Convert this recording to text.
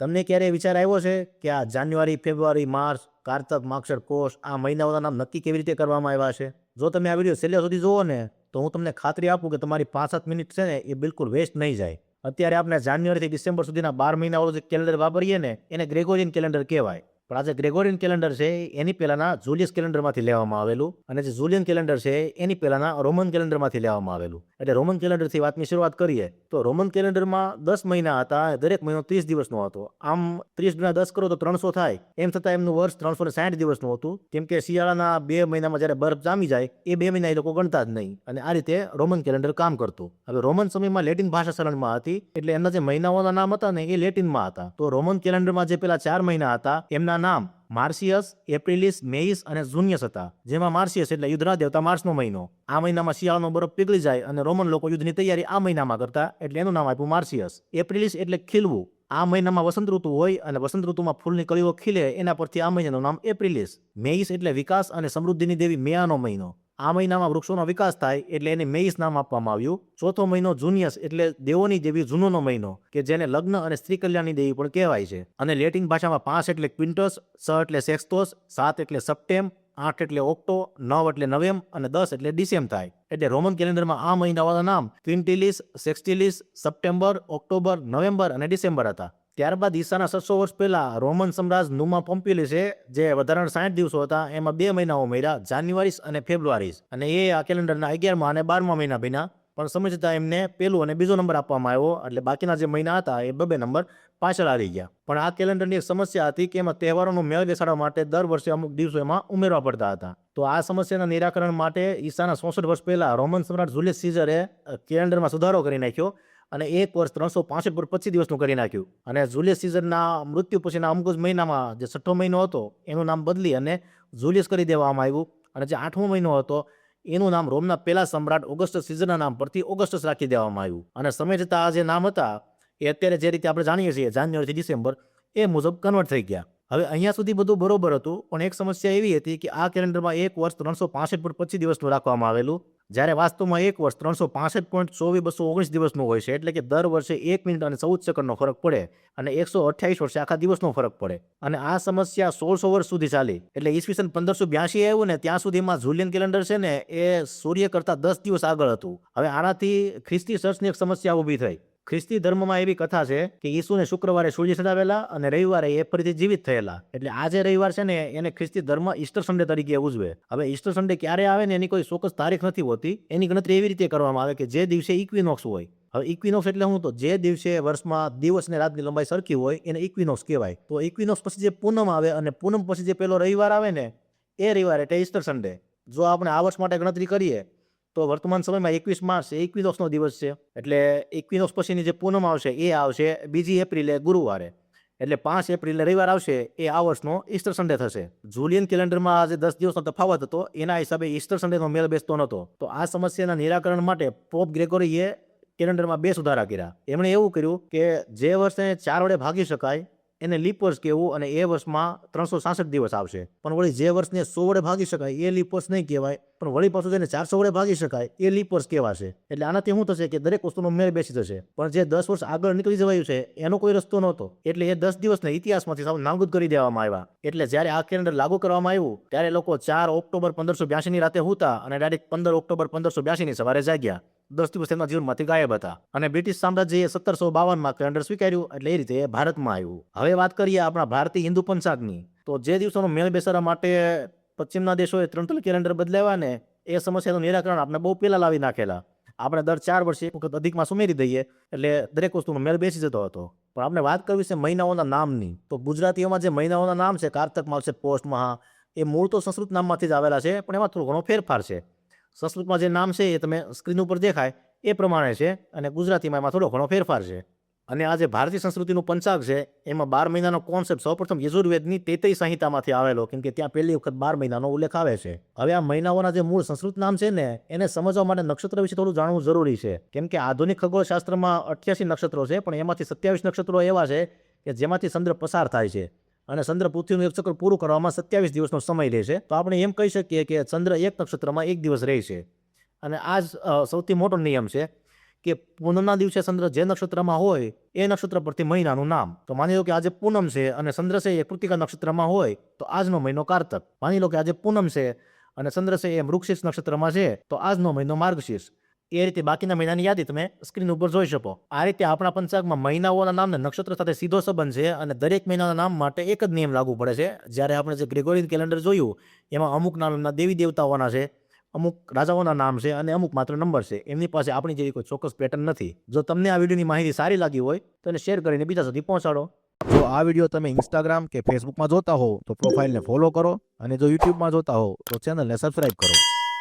તમને ક્યારે વિચાર આવ્યો છે કે આ જાન્યુઆરી, ફેબ્રુઆરી, માર્ચ, કારતક, માગશર, પોષ આ મહિનાઓના નામ નક્કી કેવી રીતે કરવામાં આવ્યા છે? જો તમે આ વિડીયો છેલ્લે સુધી જુઓ ને તો હું તમને ખાતરી આપું કે તમારી 5-7 મિનિટ છે ને એ બિલકુલ વેસ્ટ નહીં જાય. અત્યારે આપણે જાન્યુઆરીથી ડિસેમ્બર સુધીના 12 મહિનાવાળું જે કેલેન્ડર વાપરીએ ને એને ગ્રેગોરિયન કેલેન્ડર કહેવાય. પણ આ જે ગ્રેગોરિયન કેલેન્ડર છે એની પહેલાના જુલિયસ કેલેન્ડરમાંથી લેવામાં આવેલું, અને જે જુલિયન કેલેન્ડર છે એની પહેલાના રોમન કેલેન્ડરમાંથી લેવામાં આવેલું. એટલે રોમન કેલેન્ડરથી વાતની શરૂઆત કરીએ તો રોમન કેલેન્ડરમાં 10 મહિના હતા, દરેક મહિનો 30 દિવસનો હતો. આમ 30 ગુણ્યા 10 કરો તો 300 થાય. એમ છતાં એમનું વર્ષ 360 દિવસનું હતું, કેમ કે શિયાળાના 2 મહિનામાં જ્યારે બરફ જામી જાય એ 2 મહિના એ લોકો ગણતા જ નહીં. અને આ રીતે રોમન કેલેન્ડર કામ કરતું. હવે રોમન સમયમાં લેટિન ભાષા ચલણમાં હતી, એટલે એમના જે મહિનાઓના નામ હતા ને એ લેટિનમાં હતા. તો રોમન કેલેન્ડરમાં જે પેલા 4 મહિના હતા એમના નામ માર્સિયસ, એપ્રિલિસ, મેઇસ અને જુનિયસ હતા. જેમાં માર્સિયસ એટલે યુદ્ધના દેવતા માર્સનો મહિનો. આ મહિનામાં શિયાળાનો બરફ પીગળી જાય અને રોમન લોકો યુદ્ધની તૈયારી આ મહિનામાં કરતા, એટલે એનું નામ આપ્યું માર્સિયસ. એપ્રિલિસ એટલે ખીલવું. આ મહિનામાં વસંત ઋતુ હોય અને વસંત ઋતુમાં ફૂલની કળીઓ ખીલે, એના પરથી આ મહિનાનું નામ એપ્રિલિસ. મેઇસ એટલે વિકાસ અને સમૃદ્ધિની દેવી મેયાનો મહિનો. આ મહિનામાં વૃક્ષોનો વિકાસ થાય એટલે એને મેઇસ નામ આપવામાં આવ્યું. ચોથો મહિનો જુનિયસ એટલે દેવોની દેવી જૂનોનો મહિનો, કે જેને લગ્ન અને સ્ત્રી કલ્યાણની દેવી પણ કહેવાય છે. અને લેટિન ભાષામાં 5 એટલે ક્વિન્ટસ, 6 એટલે સેક્સટોસ, 7 એટલે સપ્ટેમ, 8 એટલે ઓક્ટો, 9 એટલે નવેમ અને 10 એટલે ડિસેમ થાય. એટલે રોમન કેલેન્ડરમાં આ મહિનાવાળા નામ ક્વિન્ટિલિસ, સેક્સટિલિસ, સપ્ટેમ્બર, ઓક્ટોબર, નવેમ્બર અને ડિસેમ્બર હતા. ત્યારબાદ ઈસાના 600 વર્ષ પહેલા રોમન સમ્રાટ નુમા પોમ્પિલિસે જે વધારાના 60 દિવસો હતા એમાં 2 મહિનાઓ ઉમેર્યા, જાન્યુઆરીસ અને ફેબ્રુઆરીસ. અને એ આ કેલેન્ડરના 11મા અને 12મા મહિના બન્યા. પણ સમય જતાં એમને પહેલો અને બીજો નંબર આપવામાં આવ્યો, એટલે બાકીના જે મહિના હતા એ 2 નંબર પાછળ આવી ગયા. પણ આ કેલેન્ડરની એક સમસ્યા હતી કે એમાં તહેવારોનો મેળ બેસાડવા માટે દર વર્ષે અમુક દિવસો એમાં ઉમેરવા પડતા હતા. તો આ સમસ્યાના નિરાકરણ માટે ઈસાના 64 વર્ષ પહેલા રોમન સમ્રાટ જુલિયસ સીઝરે કેલેન્ડરમાં સુધારો કરી નાખ્યો અને એક વર્ષ 365 પર 25 દિવસનું કરી નાખ્યું. અને જુલિયસ સીઝરના મૃત્યુ પછીના અમુક જ મહિનામાં જે 6ઠ્ઠો મહિનો હતો એનું નામ બદલી અને જુલિયસ કરી દેવામાં આવ્યું. અને જે 8મો મહિનો હતો એનું નામ રોમના પહેલા સમ્રાટ ઓગસ્ટસ સીઝરના નામ પરથી ઓગસ્ટસ રાખી દેવામાં આવ્યું. અને સમય જતાં આ જે નામ હતા એ અત્યારે જે રીતે આપણે જાણીએ છીએ જાન્યુઆરીથી ડિસેમ્બર એ મુજબ કન્વર્ટ થઈ ગયા. હવે અહીંયા સુધી બધું બરોબર હતું, પણ એક સમસ્યા એવી હતી કે આ કેલેન્ડરમાં એક વર્ષ 365 પર 25 દિવસનું રાખવામાં આવેલું, જ્યારે વાસ્તવમાં એક વર્ષ 365.24/219 દિવસનું હોય છે. એટલે કે દર વર્ષે 1 મિનિટ અને 14 સેકન્ડનો ફરક પડે અને 128 વર્ષે આખા દિવસનો ફરક પડે. અને આ સમસ્યા 1600 વર્ષ સુધી ચાલી. એટલે ઈસવીસન 1582 આવ્યું ને ત્યાં સુધીમાં જુલિયન કેલેન્ડર છે ને એ સૂર્ય કરતાં 10 દિવસ આગળ હતું. હવે આનાથી ખ્રિસ્તી ચર્ચની એક સમસ્યા ઊભી થઈ. ખ્રિસ્તી ધર્મમાં એવી કથા છે કે ઈસુને શુક્રવારે સૂર્ય ચડાવેલા અને રવિવારે એ ફરીથી જીવિત થયેલા. એટલે આ જે રવિવાર છે ને એને ખ્રિસ્તી ધર્મ ઈસ્ટર સન્ડે તરીકે ઉજવે. હવે ઈસ્ટર સન્ડે ક્યારે આવે ને એની કોઈ ચોક્કસ તારીખ નથી હોતી. એની ગણતરી એવી રીતે કરવામાં આવે કે જે દિવસે ઇક્વિનોક્સ હોય. હવે ઇક્વિનોક્સ એટલે શું? તો જે દિવસે વર્ષમાં દિવસ ને રાતની લંબાઈ સરખી હોય એને ઇક્વિનોક્સ કહેવાય. તો ઇક્વિનોક્સ પછી જે પૂનમ આવે અને પૂનમ પછી જે પેલો રવિવાર આવે ને એ રવિવાર એટલે ઈસ્ટર સન્ડે. જો આપણે આ વર્ષ માટે ગણતરી કરીએ તો વર્તમાન સમયમાં 21 માર્ચ એ ઇક્વિનોક્સનો દિવસ છે. એટલે ઇક્વિનોક્સ પછીની જે પૂનમ આવશે એ આવશે 2 એપ્રિલે ગુરુવારે. એટલે 5 એપ્રિલે રવિવાર આવશે એ આ વર્ષનો ઈસ્ટર સન્ડે થશે. જુલિયન કેલેન્ડરમાં આ જે 10 દિવસનો તફાવત હતો એના હિસાબે ઈસ્ટર સન્ડેનો મેળ બેસતો નહોતો. તો આ સમસ્યાના નિરાકરણ માટે પોપ ગ્રેગોરીએ કેલેન્ડરમાં 2 સુધારા કર્યા. એમણે એવું કર્યું કે જે વર્ષને 4 વડે ભાગી શકાય એને લીપ વર્ષ કહેવું અને એ વર્ષમાં 366 દિવસ આવશે. પણ વળી જે વર્ષને 100 વડે ભાગી શકાય એ લીપ વર્ષ નહીં કહેવાય, પણ વળી પાછું જેને 400 વડે ભાગી શકાય એ લીપ વર્ષ કહેવાશે. એટલે આનાથી શું થશે કે દરેક વસ્તુનો મેળ બેસી જશે. પણ જે 10 વર્ષ આગળ નીકળી જવાયું છે એનો કોઈ રસ્તો નહોતો, એટલે એ 10 દિવસને ઇતિહાસમાંથી સાવ નાબૂદ કરી દેવામાં આવ્યા. એટલે જ્યારે આ કેલેન્ડર લાગુ કરવામાં આવ્યું ત્યારે લોકો 4 ઓક્ટોબર 1582ની રાતે હુતા અને ડાયરેક્ટ 15 ઓક્ટોબર 1582ની સવારે જાગ્યા. 10 દિવસ તેમના જીવનમાંથી ગાયબ હતા. અને બ્રિટિશ સામ્રાજ્યએ 1752માં કેલેન્ડર સ્વીકાર્યું, એટલે એ રીતે ભારતમાં આવ્યું. હવે વાત કરીએ આપણા ભારતીય હિન્દુ પંચાંગની. તો જે દિવસોનો મેળ બેસાડવા માટે પશ્ચિમના દેશોએ 3 કેલેન્ડર બદલાવ્યા ને એ સમસ્યાનું નિરાકરણ આપણે બહુ પહેલા લાવી નાખેલા. આપણે દર 4 વર્ષે એક વખત અધિક માસ ઉમેરી દઈએ એટલે દરેક વસ્તુનો મેળ બેસી જતો હતો. પણ આપણે વાત કરવી છે મહિનાઓના નામની. તો ગુજરાતીઓમાં જે મહિનાઓના નામ છે કારતક, માગશર, પોષ, મહા, એ મૂળ તો સંસ્કૃત નામમાંથી જ આવેલા છે, પણ એમાં થોડો ઘણો ફેરફાર છે. સંસ્કૃતમાં જે નામ છે એ તમે સ્ક્રીન ઉપર દેખાય એ પ્રમાણે છે અને ગુજરાતીમાં એમાં થોડો ઘણો ફેરફાર છે. અને આ જે ભારતીય સંસ્કૃતિનું પંચાંગ છે એમાં 12 મહિનાનો કોન્સેપ્ટ સૌપ્રથમ યજુર્વેદની તૈત્તરીય સંહિતામાંથી આવેલો, કેમ કે ત્યાં પહેલી વખત 12 મહિનાનો ઉલ્લેખ આવે છે. હવે આ મહિનાઓના જે મૂળ સંસ્કૃત નામ છે ને એને સમજવા માટે નક્ષત્ર વિશે થોડું જાણવું જરૂરી છે, કેમ કે આધુનિક ખગોળશાસ્ત્રમાં 88 નક્ષત્રો છે, પણ એમાંથી 27 નક્ષત્રો એવા છે કે જેમાંથી ચંદ્ર પસાર થાય છે અને ચંદ્ર પૃથ્વીનું એક ચક્ર પૂરું કરવામાં 27 દિવસનો સમય લે છે. તો આપણે એમ કહી શકીએ કે ચંદ્ર એક નક્ષત્રમાં 1 દિવસ રહે છે. અને આ જ સૌથી મોટો નિયમ છે કે પૂનમના દિવસે ચંદ્ર જે નક્ષત્રમાં હોય એ નક્ષત્ર પરથી મહિનાનું નામ. તો માની લો કે આજે પૂનમ છે અને ચંદ્ર છે એ કૃતિકા નક્ષત્રમાં હોય તો આજનો મહિનો કારતક. માની લો કે આજે પૂનમ છે અને ચંદ્ર છે એ મૃગશીર્ષ નક્ષત્રમાં છે તો આજનો મહિનો માર્ગશીર્ષ. એ રીતે બાકીના મહિનાની યાદી તમે સ્ક્રીન ઉપર જોઈ શકો. આ રીતે આપણા પંચાંગમાં મહિનાઓના નામને નક્ષત્ર સાથે સીધો સંબંધ છે અને દરેક મહિનાના નામ માટે એક જ નિયમ લાગુ પડે છે. જ્યારે આપણે જે ગ્રેગોરિયન કેલેન્ડર જોયું એમાં અમુક નામના દેવી દેવતાઓના છે, અમુક રાજાઓના નામ છે અને અમુક માત્ર નંબર છે. એમની પાસે આપણી જેવી કોઈ ચોક્કસ પેટર્ન નથી. જો તમને આ વિડીયોની માહિતી સારી લાગી હોય તો એને શેર કરીને બીજા સુધી પહોંચાડો. જો આ વિડીયો તમે ઇન્સ્ટાગ્રામ કે ફેસબુકમાં જોતા હો તો પ્રોફાઇલને ફોલો કરો અને જો યુટ્યુબમાં જોતા હો તો ચેનલને સબસ્ક્રાઇબ કરો.